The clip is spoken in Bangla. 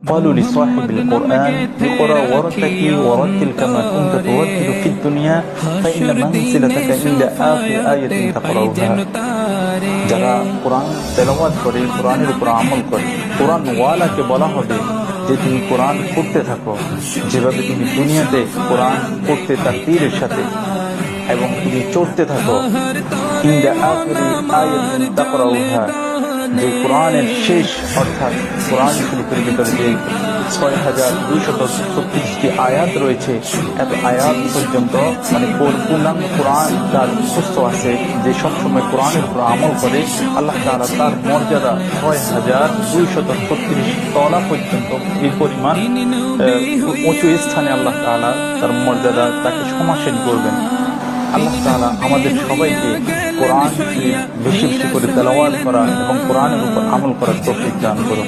قالوا لصاحب القرآن اقرأ وارتقي ورتل كما كنت ترتل في الدنيا فإن منزلتك عند آخر آية تقرأها. যারা কোরআন তেলাওয়াত করে, কোরআনের উপর আমল করে, কোরআন ওয়ালাকে বলা হবে যে তুমি কোরআন পড়তে থাকো, যেভাবে তুমি দুনিয়াতে কোরআন পড়তে তাকবীরের সাথে, এবং তুমি চড়তে থাকো ইনদা আখিরি আয়াতিন তাকরাউহা, যে কোরআনের শেষ অর্থাৎ কোরআন শরীফের ভিতরে যে ৬,২৩৬টি আয়াত রয়েছে, এত আয়াত পর্যন্ত মানে পূর্ণাঙ্গ কোরআন তার সুস্থ আছে, যে সবসময় কোরআনের উপর আমল করে, আল্লাহ তাআলা তার মর্যাদা ৬,২৩৬ তলা পর্যন্ত এই পরিমাণ উঁচু স্থানে আল্লাহ তাআলা তার মর্যাদা তাকে সমাসীন করবেন। আল্লাহ তাআলা আমাদের সবাইকে কোরআন বেশি বেশি করে তেলাওয়াত করা এবং কোরআনের উপর আমল করার তৌফিক দান করুন।